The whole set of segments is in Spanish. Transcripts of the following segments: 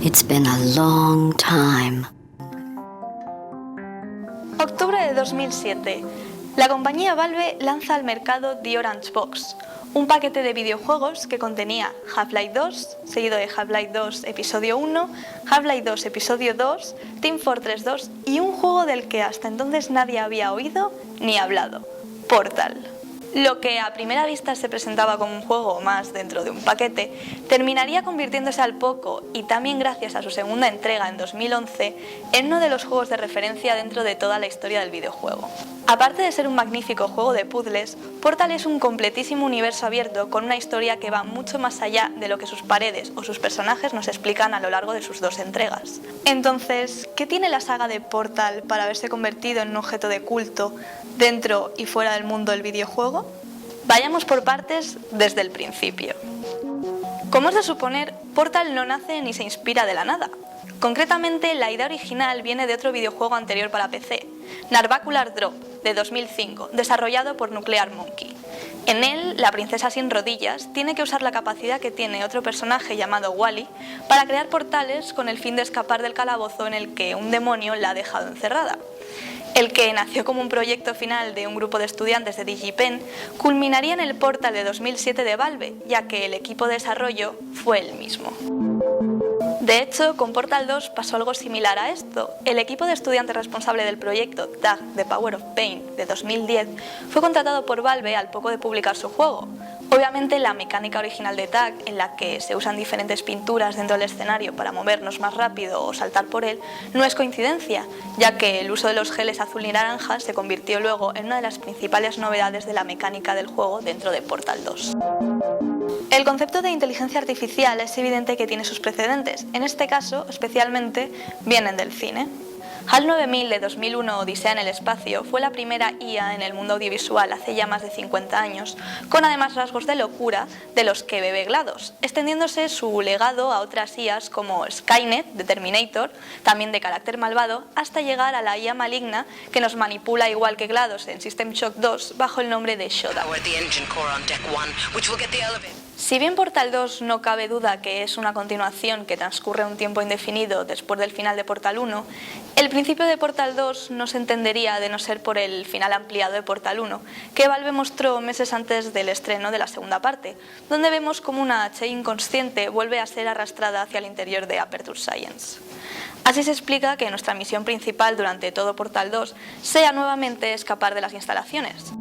It's been a long time. Octubre de 2007. La compañía Valve lanza al mercado The Orange Box, un paquete de videojuegos que contenía Half-Life 2, seguido de Half-Life 2 Episodio 1, Half-Life 2 Episodio 2, Team Fortress 2 y un juego del que hasta entonces nadie había oído ni hablado, Portal. Lo que a primera vista se presentaba como un juego más dentro de un paquete, terminaría convirtiéndose al poco, y también gracias a su segunda entrega en 2011, en uno de los juegos de referencia dentro de toda la historia del videojuego. Aparte de ser un magnífico juego de puzzles, Portal es un completísimo universo abierto con una historia que va mucho más allá de lo que sus paredes o sus personajes nos explican a lo largo de sus dos entregas. Entonces, ¿qué tiene la saga de Portal para haberse convertido en un objeto de culto dentro y fuera del mundo del videojuego? Vayamos por partes desde el principio. Como es de suponer, Portal no nace ni se inspira de la nada. Concretamente, la idea original viene de otro videojuego anterior para PC, Narvacular Drop, de 2005, desarrollado por Nuclear Monkey. En él, la princesa sin rodillas tiene que usar la capacidad que tiene otro personaje llamado Wally para crear portales con el fin de escapar del calabozo en el que un demonio la ha dejado encerrada. El que nació como un proyecto final de un grupo de estudiantes de DigiPen culminaría en el Portal de 2007 de Valve, ya que el equipo de desarrollo fue el mismo. De hecho, con Portal 2 pasó algo similar a esto. El equipo de estudiantes responsable del proyecto Tag The Power of Pain de 2010 fue contratado por Valve al poco de publicar su juego. Obviamente la mecánica original de Tag, en la que se usan diferentes pinturas dentro del escenario para movernos más rápido o saltar por él, no es coincidencia, ya que el uso de los geles azul y naranja se convirtió luego en una de las principales novedades de la mecánica del juego dentro de Portal 2. El concepto de inteligencia artificial es evidente que tiene sus precedentes, en este caso, especialmente, vienen del cine. HAL 9000 de 2001 Odisea en el espacio fue la primera IA en el mundo audiovisual hace ya más de 50 años, con además rasgos de locura de los que bebe GLaDOS, extendiéndose su legado a otras IAs como Skynet de Terminator, también de carácter malvado, hasta llegar a la IA maligna que nos manipula igual que GLaDOS en System Shock 2 bajo el nombre de Shodan. Si bien Portal 2 no cabe duda que es una continuación que transcurre un tiempo indefinido después del final de Portal 1, el principio de Portal 2 no se entendería de no ser por el final ampliado de Portal 1, que Valve mostró meses antes del estreno de la segunda parte, donde vemos como una H inconsciente vuelve a ser arrastrada hacia el interior de Aperture Science. Así se explica que nuestra misión principal durante todo Portal 2 sea nuevamente escapar de las instalaciones.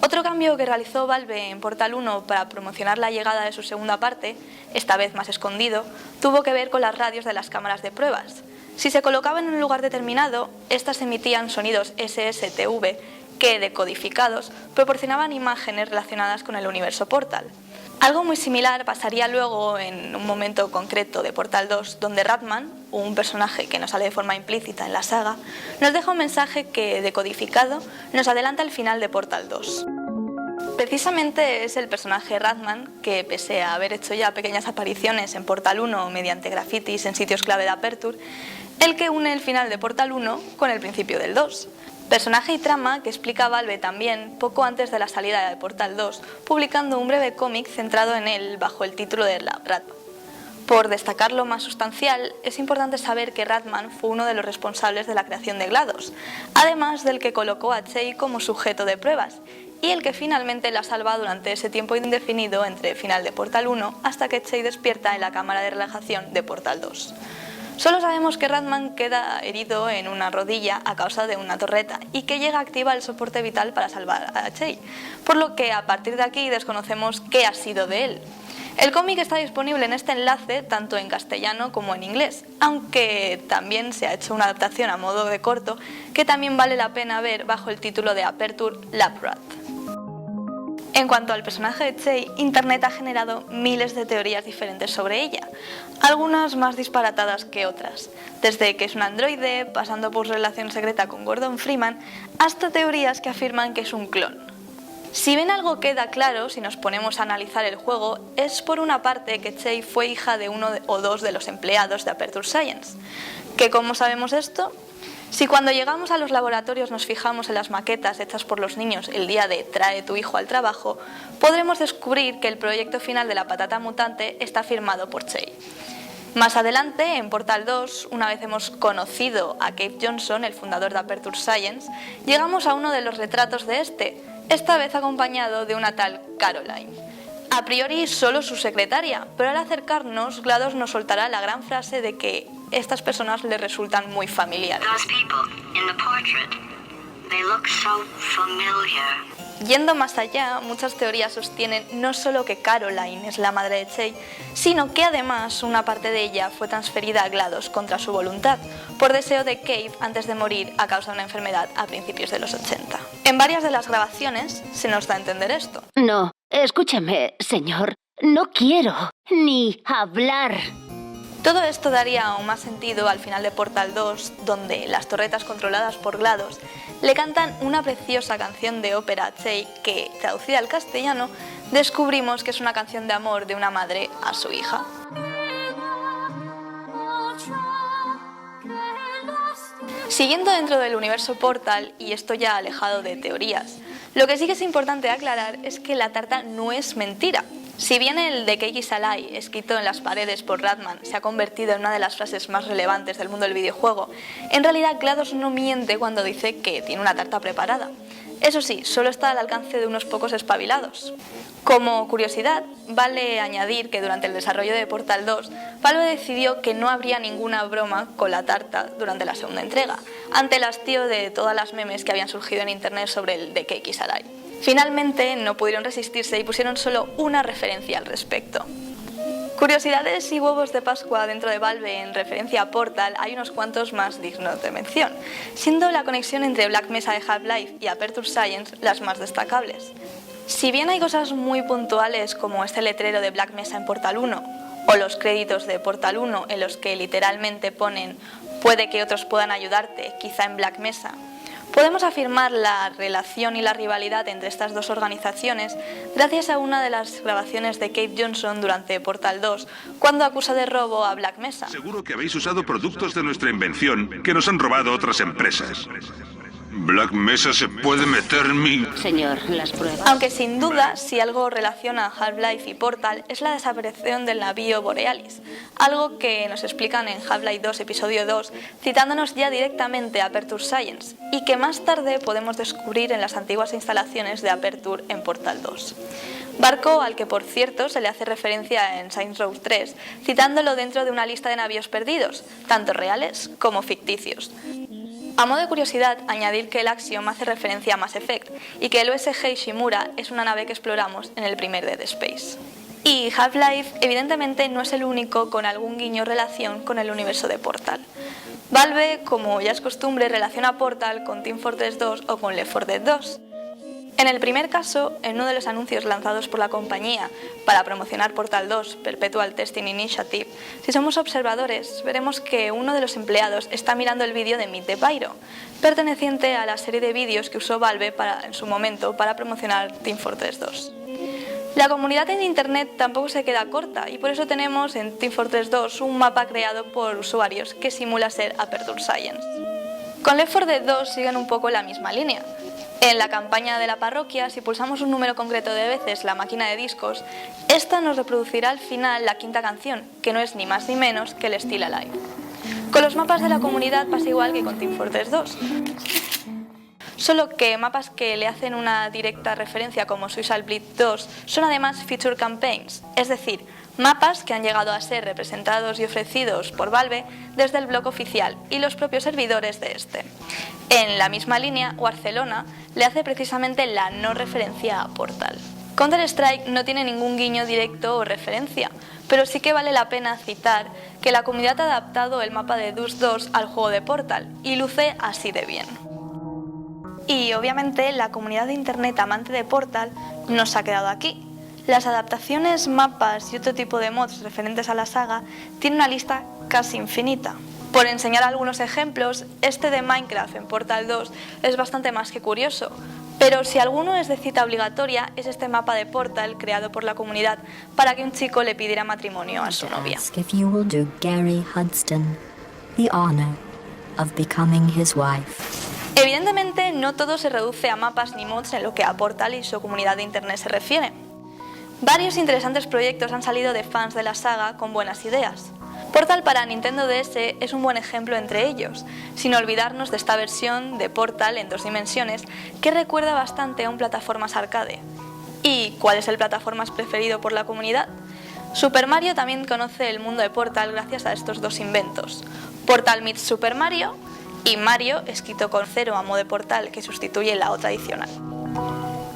Otro cambio que realizó Valve en Portal 1 para promocionar la llegada de su segunda parte, esta vez más escondido, tuvo que ver con las radios de las cámaras de pruebas. Si se colocaban en un lugar determinado, estas emitían sonidos SSTV que, decodificados, proporcionaban imágenes relacionadas con el universo Portal. Algo muy similar pasaría luego en un momento concreto de Portal 2, donde Ratman, un personaje que nos sale de forma implícita en la saga, nos deja un mensaje que, decodificado, nos adelanta el final de Portal 2. Precisamente es el personaje Ratman que, pese a haber hecho ya pequeñas apariciones en Portal 1 mediante grafitis en sitios clave de Aperture, el que une el final de Portal 1 con el principio del 2. Personaje y trama que explica Valve también poco antes de la salida de Portal 2, publicando un breve cómic centrado en él bajo el título de Ratman. Por destacar lo más sustancial, es importante saber que Ratman fue uno de los responsables de la creación de GLaDOS, además del que colocó a Chey como sujeto de pruebas, y el que finalmente la salva durante ese tiempo indefinido entre el final de Portal 1 hasta que Chey despierta en la cámara de relajación de Portal 2. Solo sabemos que Ratman queda herido en una rodilla a causa de una torreta y que llega a activar el soporte vital para salvar a Chey, por lo que a partir de aquí desconocemos qué ha sido de él. El cómic está disponible en este enlace tanto en castellano como en inglés, aunque también se ha hecho una adaptación a modo de corto que también vale la pena ver bajo el título de Aperture Laprat. En cuanto al personaje de Chey, Internet ha generado miles de teorías diferentes sobre ella, algunas más disparatadas que otras, desde que es un androide, pasando por su relación secreta con Gordon Freeman, hasta teorías que afirman que es un clon. Si bien algo queda claro si nos ponemos a analizar el juego, es por una parte que Chey fue hija de uno o dos de los empleados de Aperture Science. ¿Que cómo sabemos esto? Si cuando llegamos a los laboratorios nos fijamos en las maquetas hechas por los niños el día de Trae tu hijo al trabajo, podremos descubrir que el proyecto final de la patata mutante está firmado por Chey. Más adelante, en Portal 2, una vez hemos conocido a Cave Johnson, el fundador de Aperture Science, llegamos a uno de los retratos de este, esta vez acompañado de una tal Caroline. A priori solo su secretaria, pero al acercarnos, GLaDOS nos soltará la gran frase de que estas personas le resultan muy familiares. Yendo más allá, muchas teorías sostienen no solo que Caroline es la madre de Chey, sino que además una parte de ella fue transferida a GLaDOS contra su voluntad, por deseo de Cave antes de morir a causa de una enfermedad a principios de los 80. En varias de las grabaciones se nos da a entender esto. No, escúcheme, señor. No quiero ni hablar. Todo esto daría aún más sentido al final de Portal 2, donde las torretas controladas por GLaDOS le cantan una preciosa canción de ópera a Chey que, traducida al castellano, descubrimos que es una canción de amor de una madre a su hija. Siguiendo dentro del universo Portal, y esto ya alejado de teorías, lo que sí que es importante aclarar es que la tarta no es mentira. Si bien el The Cake is a Lie, escrito en las paredes por Ratman, se ha convertido en una de las frases más relevantes del mundo del videojuego, en realidad GLaDOS no miente cuando dice que tiene una tarta preparada. Eso sí, solo está al alcance de unos pocos espabilados. Como curiosidad, vale añadir que durante el desarrollo de Portal 2, Valve decidió que no habría ninguna broma con la tarta durante la segunda entrega, ante el hastío de todas las memes que habían surgido en internet sobre el The Cake is a Lie. Finalmente no pudieron resistirse y pusieron solo una referencia al respecto. Curiosidades y huevos de Pascua dentro de Valve en referencia a Portal hay unos cuantos más dignos de mención, siendo la conexión entre Black Mesa de Half-Life y Aperture Science las más destacables. Si bien hay cosas muy puntuales como este letrero de Black Mesa en Portal 1 o los créditos de Portal 1 en los que literalmente ponen "puede que otros puedan ayudarte, quizá en Black Mesa", podemos afirmar la relación y la rivalidad entre estas dos organizaciones gracias a una de las grabaciones de Cave Johnson durante Portal 2, cuando acusa de robo a Black Mesa. Seguro que habéis usado productos de nuestra invención que nos han robado otras empresas. Black Mesa se puede meter mi... Señor, las pruebas. Aunque sin duda, si algo relaciona Half-Life y Portal es la desaparición del navío Borealis, algo que nos explican en Half-Life 2 episodio 2, citándonos ya directamente a Aperture Science, y que más tarde podemos descubrir en las antiguas instalaciones de Aperture en Portal 2. Barco al que, por cierto, se le hace referencia en Saints Row 3, citándolo dentro de una lista de navíos perdidos, tanto reales como ficticios. A modo de curiosidad, añadir que el Axiom hace referencia a Mass Effect y que el USG Ishimura es una nave que exploramos en el primer Dead Space. Y Half-Life evidentemente no es el único con algún guiño o relación con el universo de Portal. Valve, como ya es costumbre, relaciona Portal con Team Fortress 2 o con Left 4 Dead 2. En el primer caso, en uno de los anuncios lanzados por la compañía para promocionar Portal 2 Perpetual Testing Initiative, si somos observadores, veremos que uno de los empleados está mirando el vídeo de Meet the Pyro, perteneciente a la serie de vídeos que usó Valve en su momento para promocionar Team Fortress 2. La comunidad en Internet tampoco se queda corta y por eso tenemos en Team Fortress 2 un mapa creado por usuarios que simula ser Aperture Science. Con Left 4 Dead 2 siguen un poco la misma línea. En la campaña de la parroquia, si pulsamos un número concreto de veces la máquina de discos, esta nos reproducirá al final la quinta canción, que no es ni más ni menos que el Still Alive. Con los mapas de la comunidad pasa igual que con Team Fortress 2. Solo que mapas que le hacen una directa referencia como Suicide Bleed 2 son además Feature Campaigns, es decir, mapas que han llegado a ser representados y ofrecidos por Valve desde el blog oficial y los propios servidores de este. En la misma línea, Barcelona le hace precisamente la no referencia a Portal. Counter-Strike no tiene ningún guiño directo o referencia, pero sí que vale la pena citar que la comunidad ha adaptado el mapa de Dust 2 al juego de Portal y luce así de bien. Y obviamente la comunidad de internet amante de Portal no se ha quedado aquí. Las adaptaciones, mapas y otro tipo de mods referentes a la saga tienen una lista casi infinita. Por enseñar algunos ejemplos, este de Minecraft en Portal 2 es bastante más que curioso, pero si alguno es de cita obligatoria es este mapa de Portal creado por la comunidad para que un chico le pidiera matrimonio a su novia. If you will do Gary Hudson the honor of becoming his wife. Evidentemente no todo se reduce a mapas ni mods en lo que a Portal y su comunidad de internet se refiere. Varios interesantes proyectos han salido de fans de la saga con buenas ideas. Portal para Nintendo DS es un buen ejemplo entre ellos, sin olvidarnos de esta versión de Portal en 2 dimensiones que recuerda bastante a un plataformas arcade. ¿Y cuál es el plataformas preferido por la comunidad? Super Mario también conoce el mundo de Portal gracias a estos 2 inventos. Portal meets Super Mario y Mario escrito con 0 a modo de Portal que sustituye la O tradicional.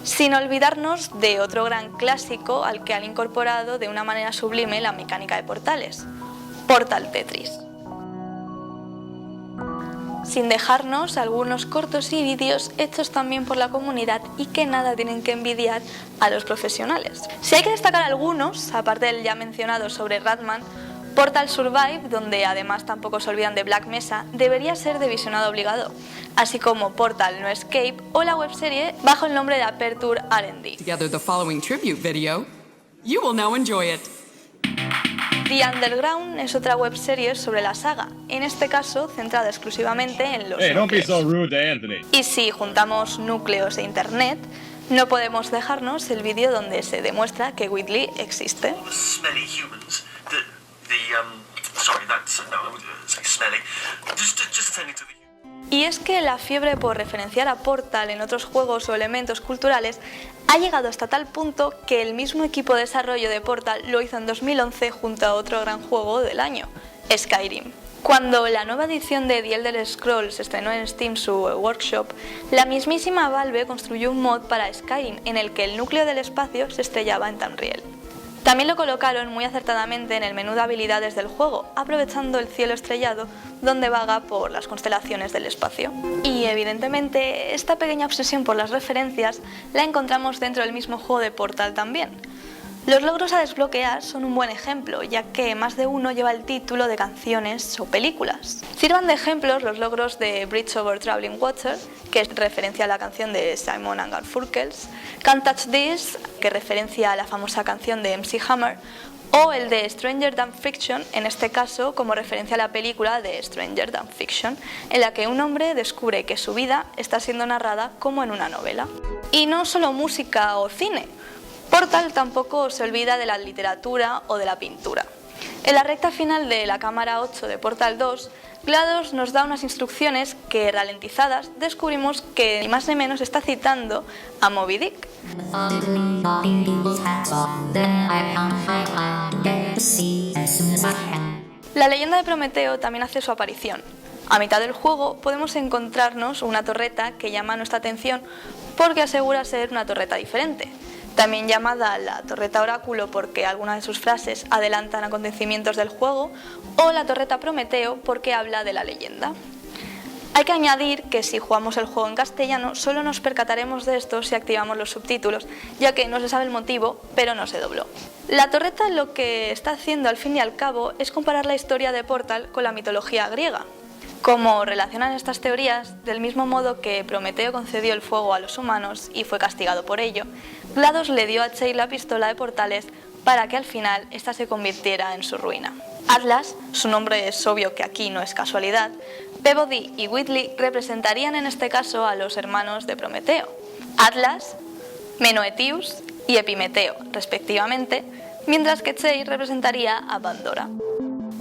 Sin olvidarnos de otro gran clásico al que han incorporado de una manera sublime la mecánica de portales, Portal Tetris. Sin dejarnos algunos cortos y vídeos hechos también por la comunidad y que nada tienen que envidiar a los profesionales. Si hay que destacar algunos, aparte del ya mencionado sobre Ratman, Portal Survive, donde además tampoco se olvidan de Black Mesa, debería ser de visionado obligado, así como Portal No Escape o la webserie bajo el nombre de Aperture R&D. Together the following tribute video. You will now enjoy it. The Underground es otra webserie sobre la saga, en este caso centrada exclusivamente en los Don't be núcleos. so rude to Anthony. Y si juntamos núcleos e internet, no podemos dejarnos el vídeo donde se demuestra que Whitley existe. Smelly humans. Sorry, that's no, I wouldn't say smelly. Just attending to the. Y es que la fiebre por referenciar a Portal en otros juegos o elementos culturales ha llegado hasta tal punto que el mismo equipo de desarrollo de Portal lo hizo en 2011 junto a otro gran juego del año, Skyrim. Cuando la nueva edición de The Elder Scrolls estrenó en Steam su workshop, la mismísima Valve construyó un mod para Skyrim en el que el núcleo del espacio se estrellaba en Tamriel. También lo colocaron muy acertadamente en el menú de habilidades del juego, aprovechando el cielo estrellado donde vaga por las constelaciones del espacio. Y evidentemente esta pequeña obsesión por las referencias la encontramos dentro del mismo juego de Portal también. Los logros a desbloquear son un buen ejemplo, ya que más de uno lleva el título de canciones o películas. Sirvan de ejemplos los logros de Bridge over Traveling Water, que es referencia a la canción de Simon & Garfunkel, Can't Touch This, que referencia a la famosa canción de MC Hammer, o el de Stranger Than Fiction, en este caso como referencia a la película de Stranger Than Fiction, en la que un hombre descubre que su vida está siendo narrada como en una novela. Y no solo música o cine. Portal tampoco se olvida de la literatura o de la pintura. En la recta final de la cámara 8 de Portal 2, GLaDOS nos da unas instrucciones que, ralentizadas, descubrimos que ni más ni menos está citando a Moby Dick. La leyenda de Prometeo también hace su aparición. A mitad del juego podemos encontrarnos una torreta que llama nuestra atención porque asegura ser una torreta diferente. También llamada la torreta oráculo porque algunas de sus frases adelantan acontecimientos del juego, o la torreta Prometeo porque habla de la leyenda. Hay que añadir que si jugamos el juego en castellano solo nos percataremos de esto si activamos los subtítulos, ya que no se sabe el motivo, pero no se dobló. La torreta lo que está haciendo al fin y al cabo es comparar la historia de Portal con la mitología griega. Como relacionan estas teorías, del mismo modo que Prometeo concedió el fuego a los humanos y fue castigado por ello, GLaDOS le dio a Chase la pistola de portales para que al final ésta se convirtiera en su ruina. Atlas, su nombre es obvio que aquí no es casualidad, Peabody y Whitley representarían en este caso a los hermanos de Prometeo, Atlas, Menoetius y Epimeteo, respectivamente, mientras que Chase representaría a Pandora.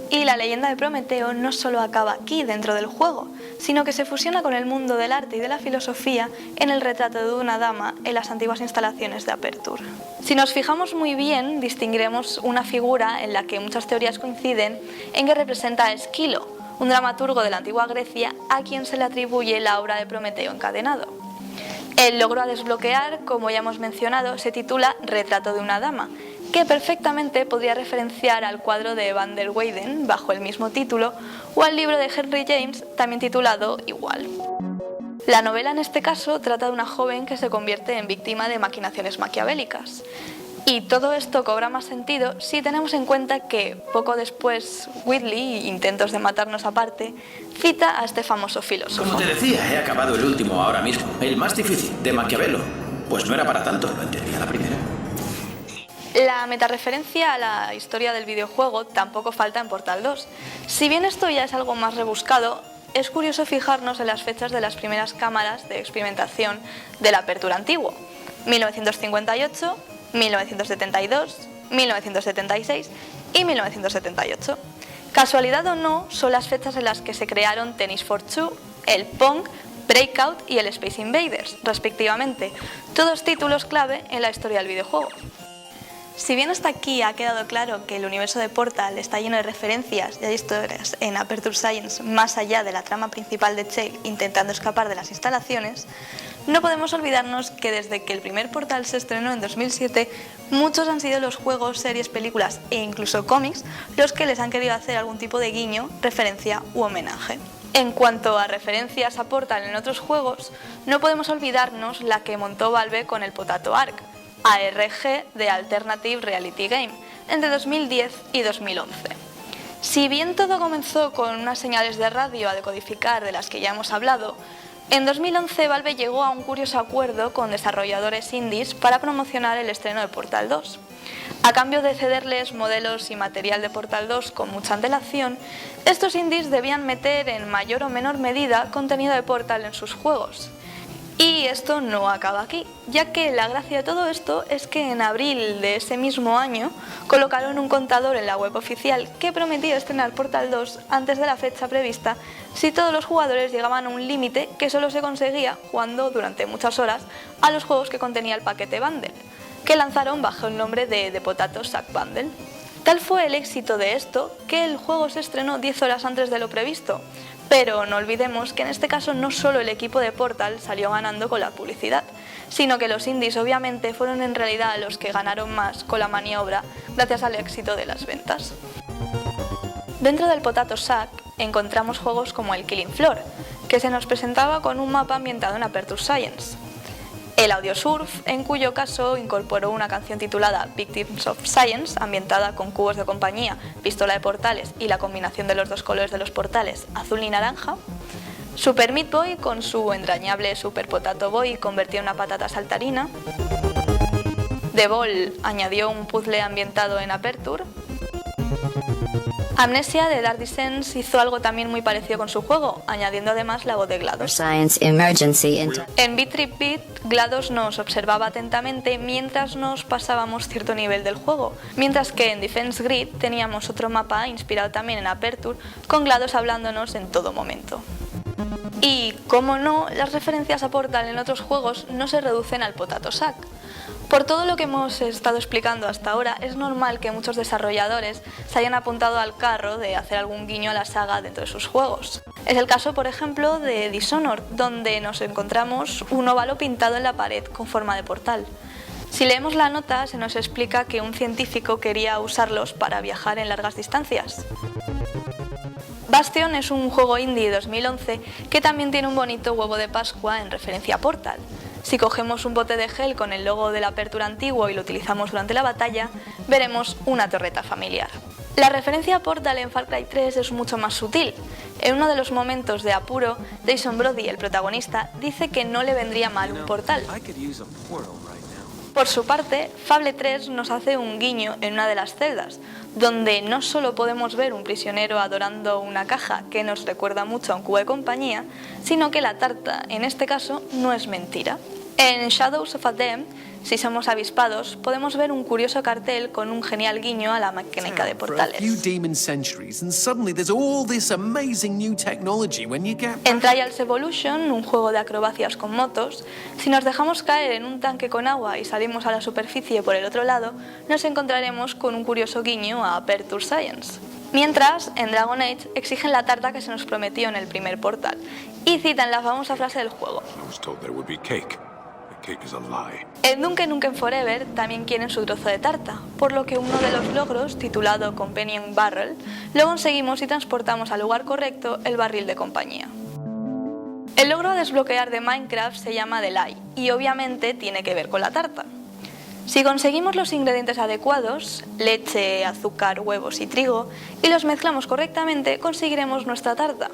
Y la leyenda de Prometeo no solo acaba aquí dentro del juego, sino que se fusiona con el mundo del arte y de la filosofía en el retrato de una dama en las antiguas instalaciones de Aperture. Si nos fijamos muy bien, distinguiremos una figura en la que muchas teorías coinciden en que representa a Esquilo, un dramaturgo de la antigua Grecia a quien se le atribuye la obra de Prometeo encadenado. El logro a desbloquear, como ya hemos mencionado, se titula Retrato de una dama, que perfectamente podría referenciar al cuadro de Van der Weyden bajo el mismo título o al libro de Henry James también titulado igual. La novela en este caso trata de una joven que se convierte en víctima de maquinaciones maquiavélicas. Y todo esto cobra más sentido si tenemos en cuenta que poco después Whitley, intentos de matarnos aparte, cita a este famoso filósofo. Como te decía, he acabado el último ahora mismo, el más difícil, de Maquiavelo. Pues no era para tanto, lo entendí a la primera. La metareferencia a la historia del videojuego tampoco falta en Portal 2. Si bien esto ya es algo más rebuscado, es curioso fijarnos en las fechas de las primeras cámaras de experimentación de la Aperture antiguo: 1958, 1972, 1976 y 1978. Casualidad o no, son las fechas en las que se crearon Tennis for Two, el Pong, Breakout y el Space Invaders, respectivamente, todos títulos clave en la historia del videojuego. Si bien hasta aquí ha quedado claro que el universo de Portal está lleno de referencias y hay historias en Aperture Science más allá de la trama principal de Chale intentando escapar de las instalaciones, no podemos olvidarnos que desde que el primer Portal se estrenó en 2007, muchos han sido los juegos, series, películas e incluso cómics los que les han querido hacer algún tipo de guiño, referencia u homenaje. En cuanto a referencias a Portal en otros juegos, no podemos olvidarnos la que montó Valve con el Potato Arc, ARG de Alternative Reality Game, entre 2010 y 2011. Si bien todo comenzó con unas señales de radio a decodificar de las que ya hemos hablado, en 2011 Valve llegó a un curioso acuerdo con desarrolladores indies para promocionar el estreno de Portal 2. A cambio de cederles modelos y material de Portal 2 con mucha antelación, estos indies debían meter en mayor o menor medida contenido de Portal en sus juegos. Y esto no acaba aquí, ya que la gracia de todo esto es que en abril de ese mismo año colocaron un contador en la web oficial que prometía estrenar Portal 2 antes de la fecha prevista si todos los jugadores llegaban a un límite que solo se conseguía jugando durante muchas horas a los juegos que contenía el paquete Bundle, que lanzaron bajo el nombre de The Potato Sack Bundle. Tal fue el éxito de esto que el juego se estrenó 10 horas antes de lo previsto. Pero no olvidemos que en este caso no solo el equipo de Portal salió ganando con la publicidad, sino que los indies obviamente fueron en realidad los que ganaron más con la maniobra gracias al éxito de las ventas. Dentro del Potato Sack encontramos juegos como el Killing Floor, que se nos presentaba con un mapa ambientado en Aperture Science. El Audiosurf, en cuyo caso incorporó una canción titulada Victims of Science, ambientada con cubos de compañía, pistola de portales y la combinación de los dos colores de los portales, azul y naranja. Super Meat Boy, con su entrañable Super Potato Boy, convertido en una patata saltarina. The Ball añadió un puzzle ambientado en Aperture. Amnesia de Dark Descent hizo algo también muy parecido con su juego, añadiendo además la voz de GLaDOS. Science emergency En Beat Trip Beat, GLaDOS nos observaba atentamente mientras nos pasábamos cierto nivel del juego, mientras que en Defense Grid teníamos otro mapa inspirado también en Aperture, con GLaDOS hablándonos en todo momento. Y, como no, las referencias a Portal en otros juegos no se reducen al Potato Sack. Por todo lo que hemos estado explicando hasta ahora, es normal que muchos desarrolladores se hayan apuntado al carro de hacer algún guiño a la saga dentro de sus juegos. Es el caso, por ejemplo, de Dishonored, donde nos encontramos un óvalo pintado en la pared con forma de portal. Si leemos la nota, se nos explica que un científico quería usarlos para viajar en largas distancias. Bastion es un juego indie de 2011 que también tiene un bonito huevo de Pascua en referencia a Portal. Si cogemos un bote de gel con el logo de la Aperture antiguo y lo utilizamos durante la batalla, veremos una torreta familiar. La referencia a Portal en Far Cry 3 es mucho más sutil. En uno de los momentos de apuro, Jason Brody, el protagonista, dice que no le vendría mal un portal. Por su parte, Fable 3 nos hace un guiño en una de las celdas, donde no solo podemos ver un prisionero adorando una caja que nos recuerda mucho a un cubo de compañía, sino que la tarta, en este caso, no es mentira. En Shadows of Adem, si somos avispados, podemos ver un curioso cartel con un genial guiño a la mecánica de portales. En Trials Evolution, un juego de acrobacias con motos, si nos dejamos caer en un tanque con agua y salimos a la superficie por el otro lado, nos encontraremos con un curioso guiño a Aperture Science. Mientras, en Dragon Age exigen la tarta que se nos prometió en el primer Portal y citan la famosa frase del juego. En Duke Nukem Forever también quieren su trozo de tarta, por lo que uno de los logros, titulado Companion Barrel, lo conseguimos y transportamos al lugar correcto el barril de compañía. El logro a desbloquear de Minecraft se llama Delay y obviamente tiene que ver con la tarta. Si conseguimos los ingredientes adecuados, leche, azúcar, huevos y trigo, y los mezclamos correctamente, conseguiremos nuestra tarta.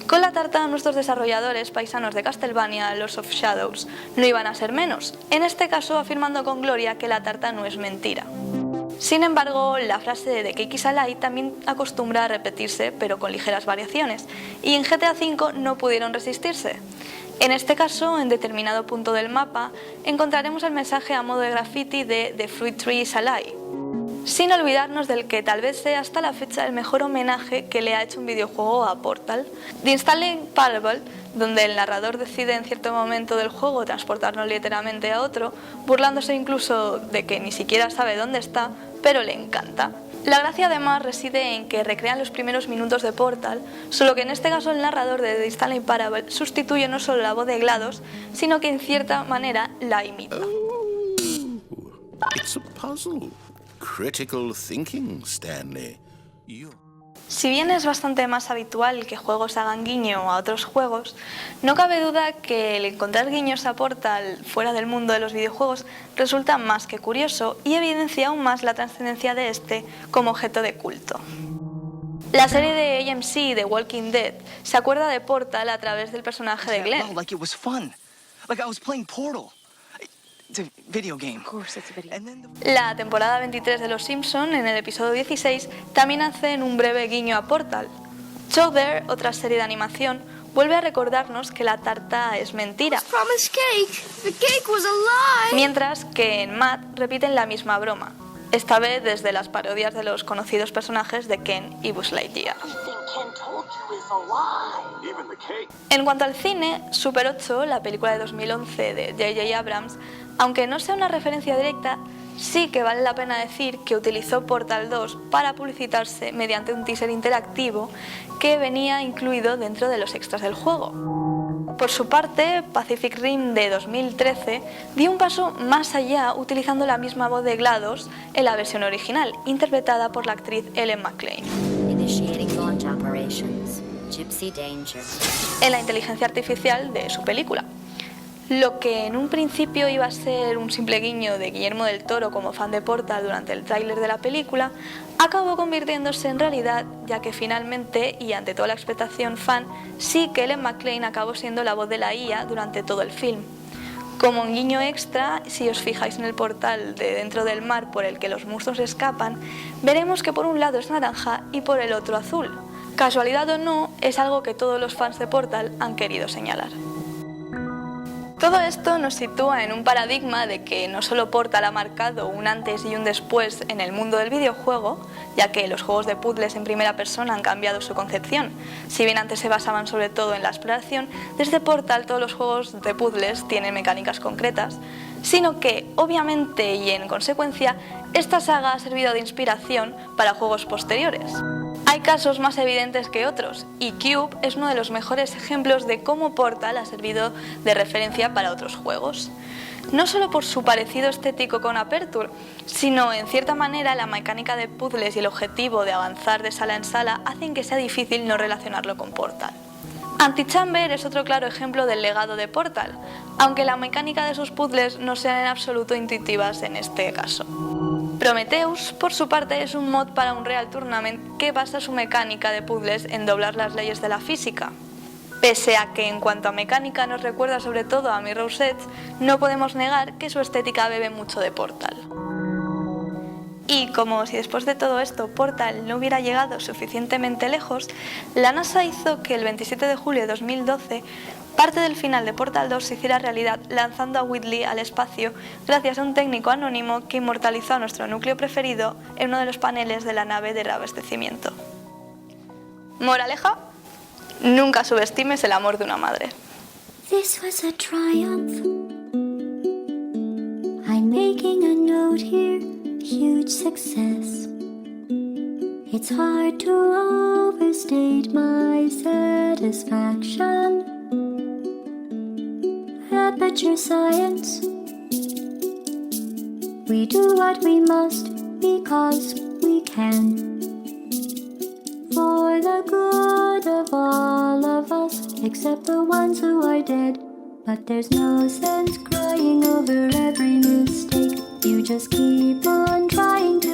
Con la tarta, nuestros desarrolladores paisanos de Castlevania, Lords of Shadows, no iban a ser menos, en este caso afirmando con gloria que la tarta no es mentira. Sin embargo, la frase de The Cake is a Lie también acostumbra a repetirse, pero con ligeras variaciones, y en GTA V no pudieron resistirse. En este caso, en determinado punto del mapa, encontraremos el mensaje a modo de graffiti de The Fruit Tree is a Lie. sin olvidarnos del que tal vez sea hasta la fecha el mejor homenaje que le ha hecho un videojuego a Portal. The Stanley Parable, donde el narrador decide en cierto momento del juego transportarnos literalmente a otro, burlándose incluso de que ni siquiera sabe dónde está, pero le encanta. La gracia además reside en que recrean los primeros minutos de Portal, solo que en este caso el narrador de The Stanley Parable sustituye no solo la voz de GLaDOS, sino que en cierta manera la imita. It's a puzzle. Critical thinking, Stanley. Si bien es bastante más habitual que juegos hagan guiño a otros juegos, no cabe duda que el encontrar guiños a Portal fuera del mundo de los videojuegos resulta más que curioso y evidencia aún más la trascendencia de este como objeto de culto. La serie de AMC The Walking Dead se acuerda de Portal a través del personaje de Glenn. Like it was fun. Like I was playing Portal. It's a video game. Of course, it's a video. La temporada 23 de Los Simpson, en el episodio 16, también hacen un breve guiño a Portal. Chowder, otra serie de animación, vuelve a recordarnos que la tarta es mentira. Mientras que en Matt repiten la misma broma, esta vez desde las parodias de los conocidos personajes de Ken y Buzz Lightyear. En cuanto al cine, Super 8, la película de 2011 de J.J. Abrams, aunque no sea una referencia directa, sí que vale la pena decir que utilizó Portal 2 para publicitarse mediante un teaser interactivo que venía incluido dentro de los extras del juego. Por su parte, Pacific Rim de 2013 dio un paso más allá utilizando la misma voz de GLaDOS en la versión original, interpretada por la actriz Ellen McLean. Initiating launch operations. Gypsy Danger. En la inteligencia artificial de su película. Lo que en un principio iba a ser un simple guiño de Guillermo del Toro como fan de Portal durante el tráiler de la película, acabó convirtiéndose en realidad, ya que finalmente, y ante toda la expectación fan, sí que Ellen McLean acabó siendo la voz de la IA durante todo el film. Como un guiño extra, si os fijáis en el portal de dentro del mar por el que los monstruos escapan, veremos que por un lado es naranja y por el otro azul. Casualidad o no, es algo que todos los fans de Portal han querido señalar. Todo esto nos sitúa en un paradigma de que no solo Portal ha marcado un antes y un después en el mundo del videojuego, ya que los juegos de puzzles en primera persona han cambiado su concepción. Si bien antes se basaban sobre todo en la exploración, desde Portal todos los juegos de puzzles tienen mecánicas concretas, sino que, obviamente y en consecuencia, esta saga ha servido de inspiración para juegos posteriores. Hay casos más evidentes que otros, y Cube es uno de los mejores ejemplos de cómo Portal ha servido de referencia para otros juegos. No solo por su parecido estético con Aperture, sino en cierta manera la mecánica de puzzles y el objetivo de avanzar de sala en sala hacen que sea difícil no relacionarlo con Portal. Antichamber es otro claro ejemplo del legado de Portal, aunque la mecánica de sus puzzles no sean en absoluto intuitivas en este caso. Prometheus, por su parte, es un mod para Unreal Tournament que basa su mecánica de puzzles en doblar las leyes de la física. Pese a que en cuanto a mecánica nos recuerda sobre todo a Mirror's Edge, no podemos negar que su estética bebe mucho de Portal. Y como si después de todo esto Portal no hubiera llegado suficientemente lejos, la NASA hizo que el 27 de julio de 2012 parte del final de Portal 2 se hiciera realidad lanzando a Whitley al espacio gracias a un técnico anónimo que inmortalizó a nuestro núcleo preferido en uno de los paneles de la nave de reabastecimiento. Moraleja, nunca subestimes el amor de una madre. This was a triumph. I'm making a note here, huge success. It's hard to overstate my satisfaction. Aperture Science. We do what we must because we can. For the good of all of us, except the ones who are dead. But there's no sense crying over every mistake. You just keep on trying to